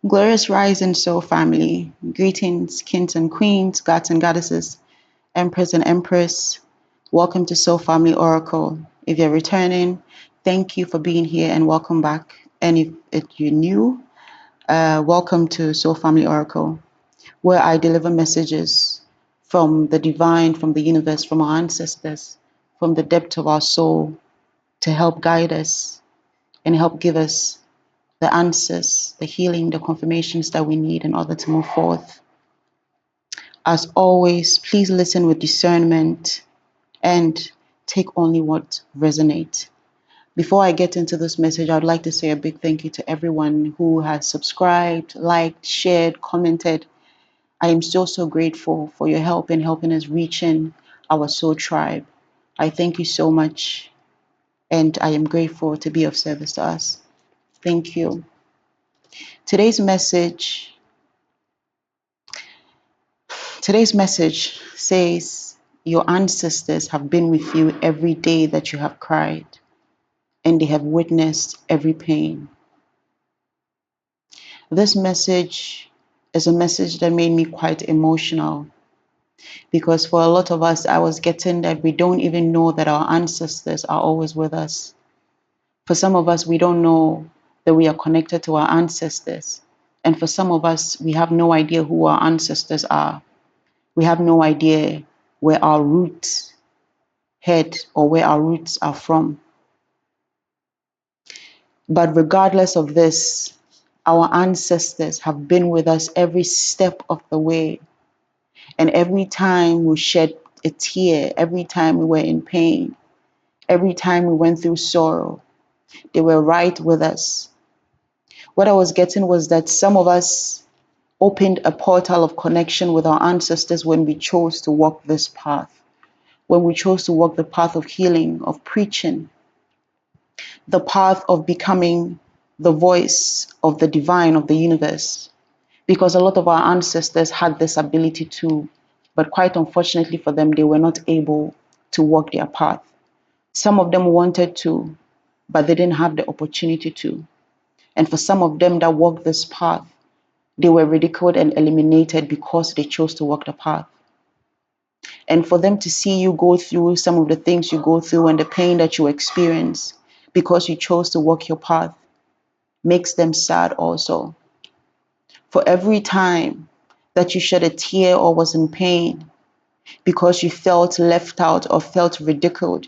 Glorious Rising Soul Family. Greetings, kings and queens, gods and goddesses, emperors and empress. Welcome to Soul Family Oracle. If you're returning, thank you for being here and welcome back. And if you're new, welcome to Soul Family Oracle, where I deliver messages from the divine, from the universe, from our ancestors, from the depth of our soul to help guide us and help give us the answers, the healing, the confirmations that we need in order to move forth. As always, please listen with discernment and take only what resonates. Before I get into this message, I'd like to say a big thank you to everyone who has subscribed, liked, shared, commented. I am so grateful for your help in helping us reaching our soul tribe. I thank you so much, and I am grateful to be of service to us. Thank you. Today's message says your ancestors have been with you every day that you have cried, and they have witnessed every pain. This message is a message that made me quite emotional because for a lot of us, I was getting that we don't even know that our ancestors are always with us. For some of us, we don't know that we are connected to our ancestors. And for some of us, we have no idea who our ancestors are. We have no idea where our roots head or where our roots are from. But regardless of this, our ancestors have been with us every step of the way. And every time we shed a tear, every time we were in pain, every time we went through sorrow, they were right with us. What I was getting was that some of us opened a portal of connection with our ancestors when we chose to walk this path, when we chose to walk the path of healing, of preaching, the path of becoming the voice of the divine, of the universe. Because a lot of our ancestors had this ability too, but quite unfortunately for them, they were not able to walk their path. Some of them wanted to, but they didn't have the opportunity to. And for some of them that walked this path, they were ridiculed and eliminated because they chose to walk the path. And for them to see you go through some of the things you go through and the pain that you experience because you chose to walk your path makes them sad also. For every time that you shed a tear or was in pain because you felt left out or felt ridiculed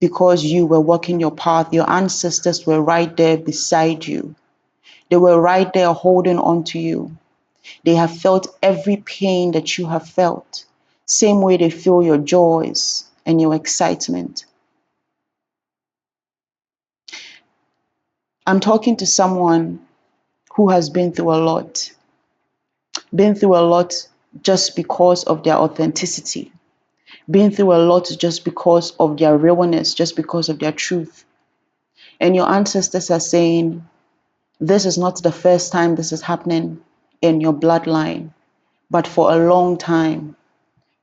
because you were walking your path, your ancestors were right there beside you. They were right there holding on to you. They have felt every pain that you have felt. Same way they feel your joys and your excitement. I'm talking to someone who has been through a lot just because of their authenticity, been through a lot just because of their realness, just because of their truth. And your ancestors are saying, this is not the first time this is happening in your bloodline, but for a long time,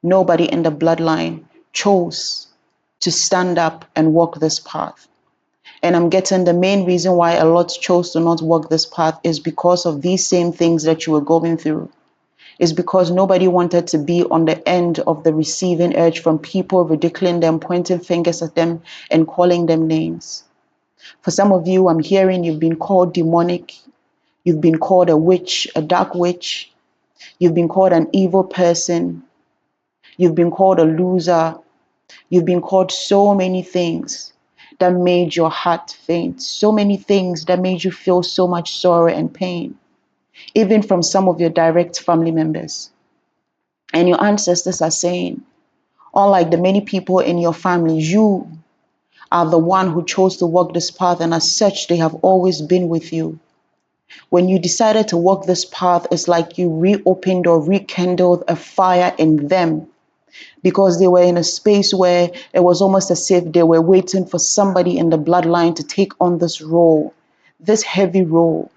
nobody in the bloodline chose to stand up and walk this path. And I'm getting the main reason why a lot chose to not walk this path is because of these same things that you were going through. Is because nobody wanted to be on the end of the receiving edge from people ridiculing them, pointing fingers at them, and calling them names. For some of you, I'm hearing you've been called demonic. You've been called a witch, a dark witch. You've been called an evil person. You've been called a loser. You've been called so many things that made your heart faint. So many things that made you feel so much sorrow and pain, even from some of your direct family members. And your ancestors are saying, unlike the many people in your family, you are the one who chose to walk this path, and as such, they have always been with you. When you decided to walk this path, it's like you reopened or rekindled a fire in them because they were in a space where it was almost as if they were waiting for somebody in the bloodline to take on this role, this heavy role.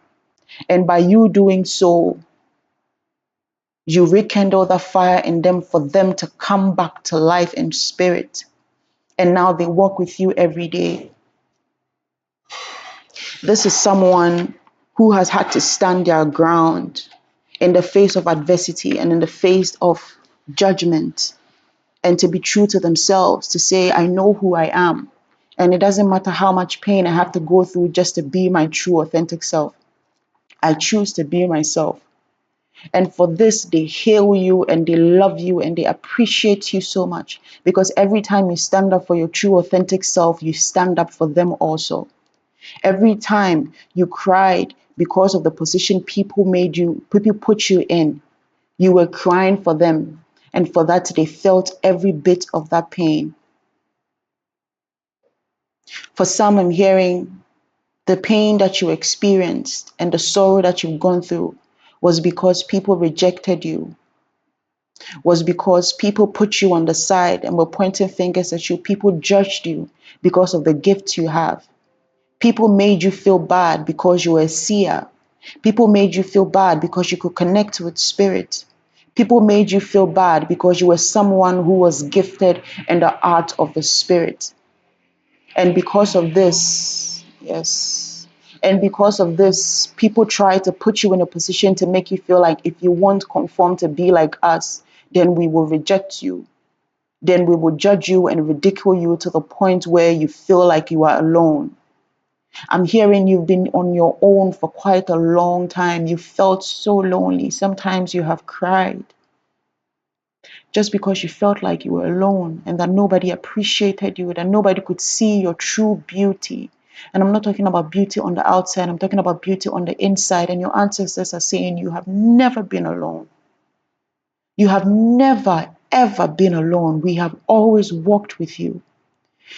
And by you doing so, you rekindle that fire in them for them to come back to life in spirit. And now they walk with you every day. This is someone who has had to stand their ground in the face of adversity and in the face of judgment, and to be true to themselves, to say, I know who I am. And it doesn't matter how much pain I have to go through just to be my true, authentic self. I choose to be myself. And for this, they hail you and they love you and they appreciate you so much. Because every time you stand up for your true, authentic self, you stand up for them also. Every time you cried because of the position people put you in, you were crying for them. And for that, they felt every bit of that pain. For some, I'm hearing the pain that you experienced and the sorrow that you've gone through was because people rejected you, was because people put you on the side and were pointing fingers at you. People judged you because of the gifts you have. People made you feel bad because you were a seer. People made you feel bad because you could connect with spirit. People made you feel bad because you were someone who was gifted in the art of the spirit. And because of this, yes, and because of this, people try to put you in a position to make you feel like if you won't conform to be like us, then we will reject you. Then we will judge you and ridicule you to the point where you feel like you are alone. I'm hearing you've been on your own for quite a long time. You felt so lonely. Sometimes you have cried just because you felt like you were alone and that nobody appreciated you, that nobody could see your true beauty. And I'm not talking about beauty on the outside, I'm talking about beauty on the inside. And your ancestors are saying you have never been alone. You have never, ever been alone. We have always walked with you.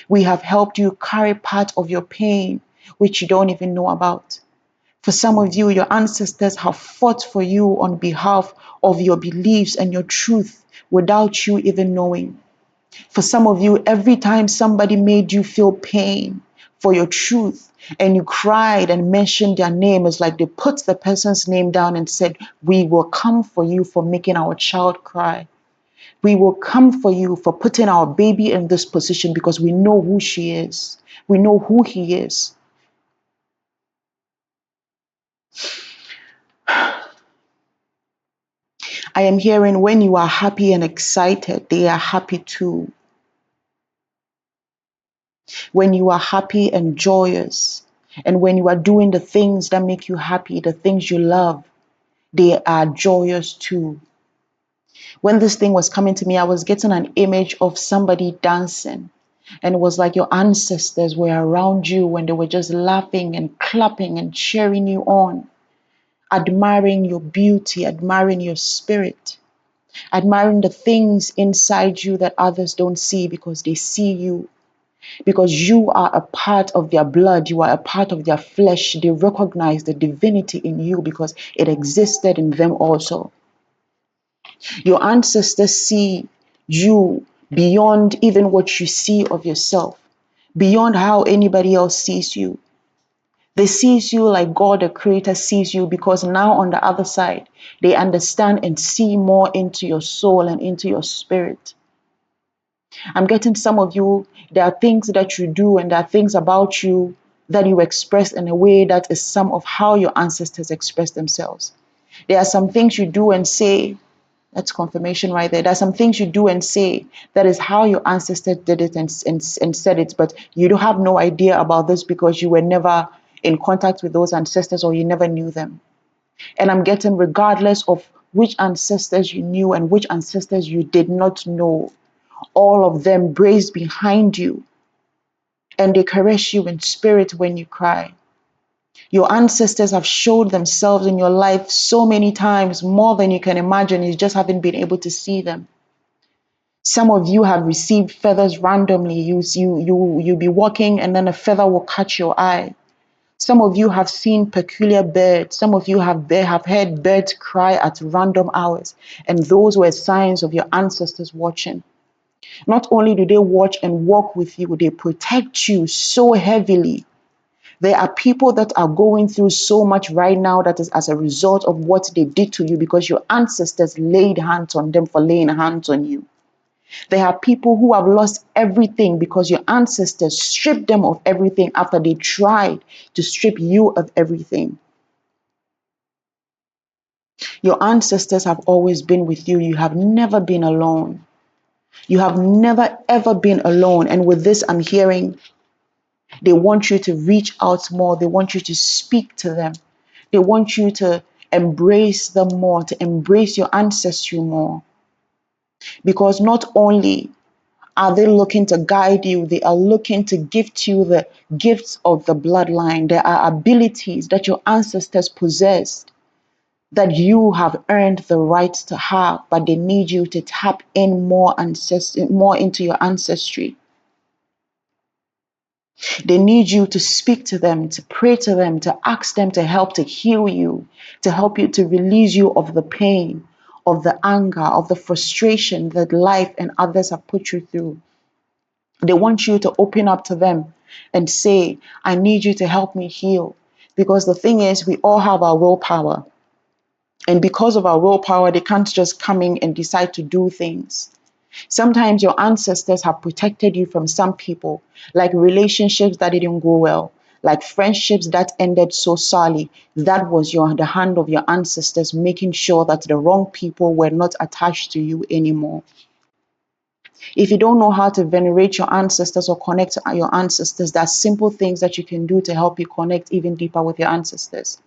We have helped you carry part of your pain, which you don't even know about. For some of you, your ancestors have fought for you on behalf of your beliefs and your truth without you even knowing. For some of you, every time somebody made you feel pain for your truth and you cried and mentioned their name, it's like they put the person's name down and said, we will come for you for making our child cry. We will come for you for putting our baby in this position because we know who she is. We know who he is. I am hearing when you are happy and excited, they are happy too. When you are happy and joyous, and when you are doing the things that make you happy, the things you love, they are joyous too. When this thing was coming to me, I was getting an image of somebody dancing. And it was like your ancestors were around you when they were just laughing and clapping and cheering you on, admiring your beauty, admiring your spirit, admiring the things inside you that others don't see because they see you. Because you are a part of their blood, you are a part of their flesh. They recognize the divinity in you because it existed in them also. Your ancestors see you beyond even what you see of yourself, beyond how anybody else sees you. They sees you like God, the creator, sees you because now on the other side, they understand and see more into your soul and into your spirit. I'm getting some of you, there are things that you do and there are things about you that you express in a way that is some of how your ancestors express themselves. There are some things you do and say, that's confirmation right there. There are some things you do and say that is how your ancestors did it and said it, but you don't have no idea about this because you were never in contact with those ancestors or you never knew them. And I'm getting regardless of which ancestors you knew and which ancestors you did not know, all of them brace behind you and they caress you in spirit when you cry. Your ancestors have showed themselves in your life so many times, more than you can imagine. You just haven't been able to see them. Some of you have received feathers randomly. You'll be walking and then a feather will catch your eye. Some of you have seen peculiar birds. Some of you have heard birds cry at random hours. And those were signs of your ancestors watching. Not only do they watch and walk with you, they protect you so heavily. There are people that are going through so much right now that is as a result of what they did to you because your ancestors laid hands on them for laying hands on you. There are people who have lost everything because your ancestors stripped them of everything after they tried to strip you of everything. Your ancestors have always been with you. You have never been alone. You have never ever been alone. And with this, I'm hearing they want you to reach out more. They want you to speak to them. They want you to embrace them more, to embrace your ancestry more. Because not only are they looking to guide you, they are looking to gift you the gifts of the bloodline. There are abilities that your ancestors possessed that you have earned the right to have, but they need you to tap in more into your ancestry. They need you to speak to them, to pray to them, to ask them to help to heal you, to help you to release you of the pain, of the anger, of the frustration that life and others have put you through. They want you to open up to them and say, I need you to help me heal. Because the thing is, we all have our willpower. And because of our willpower, they can't just come in and decide to do things. Sometimes your ancestors have protected you from some people, like relationships that didn't go well, like friendships that ended so sorely. That was the hand of your ancestors making sure that the wrong people were not attached to you anymore. If you don't know how to venerate your ancestors or connect to your ancestors, there are simple things that you can do to help you connect even deeper with your ancestors.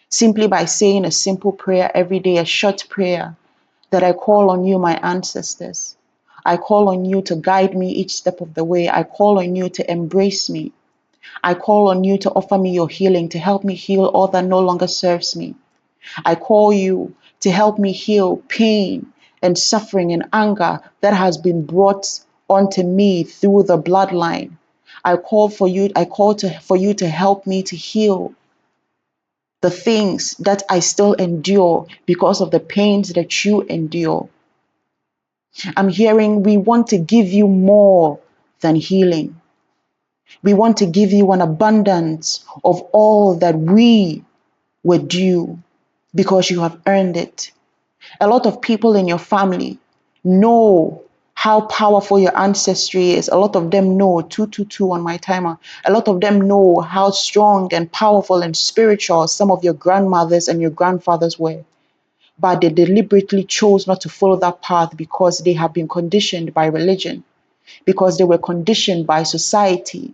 Simply by saying a simple prayer every day, a short prayer, that I call on you, my ancestors. I call on you to guide me each step of the way. I call on you to embrace me. I call on you to offer me your healing, to help me heal all that no longer serves me. I call you to help me heal pain and suffering and anger that has been brought onto me through the bloodline. I call for you to help me to heal the things that I still endure because of the pains that you endure. I'm hearing we want to give you more than healing. We want to give you an abundance of all that we were due because you have earned it. A lot of people in your family know how powerful your ancestry is. A lot of them know 222 on my timer. A lot of them know how strong and powerful and spiritual some of your grandmothers and your grandfathers were. But they deliberately chose not to follow that path because they have been conditioned by religion, because they were conditioned by society,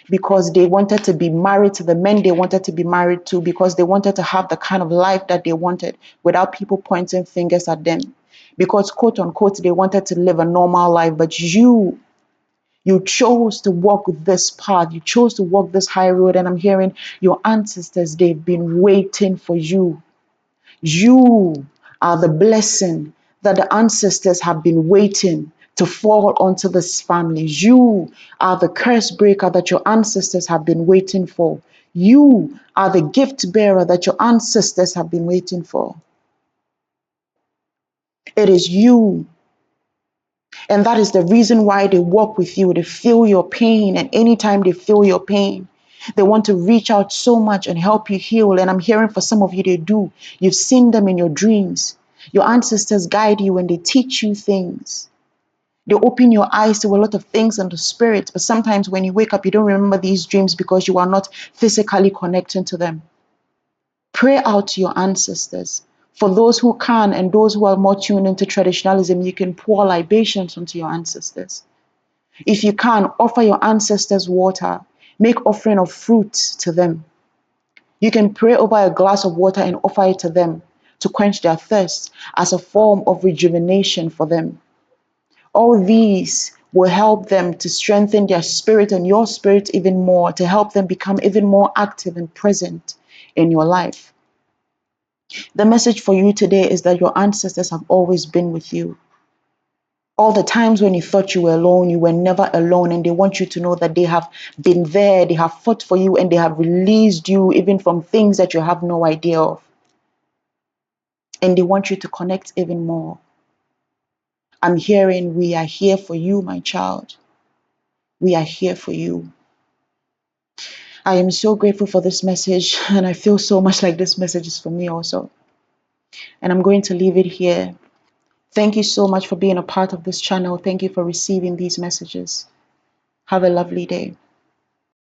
because they wanted to be married to the men they wanted to be married to, because they wanted to have the kind of life that they wanted without people pointing fingers at them. Because, quote unquote, they wanted to live a normal life, but you chose to walk this path, you chose to walk this high road, and I'm hearing your ancestors, they've been waiting for you. You are the blessing that the ancestors have been waiting to fall onto this family. You are the curse breaker that your ancestors have been waiting for. You are the gift bearer that your ancestors have been waiting for. It is you. And that is the reason why they walk with you. They feel your pain. And anytime they feel your pain, they want to reach out so much and help you heal. And I'm hearing for some of you, they do. You've seen them in your dreams. Your ancestors guide you and they teach you things. They open your eyes to a lot of things in the spirit. But sometimes when you wake up, you don't remember these dreams because you are not physically connecting to them. Pray out to your ancestors. For those who can and those who are more tuned into traditionalism, you can pour libations onto your ancestors. If you can, offer your ancestors water. Make offering of fruits to them. You can pray over a glass of water and offer it to them to quench their thirst as a form of rejuvenation for them. All these will help them to strengthen their spirit and your spirit even more, to help them become even more active and present in your life. The message for you today is that your ancestors have always been with you. All the times when you thought you were alone, you were never alone. And they want you to know that they have been there, they have fought for you, and they have released you even from things that you have no idea of. And they want you to connect even more. I'm hearing, we are here for you, my child. We are here for you. I am so grateful for this message, and I feel so much like this message is for me also. And I'm going to leave it here. Thank you so much for being a part of this channel. Thank you for receiving these messages. Have a lovely day.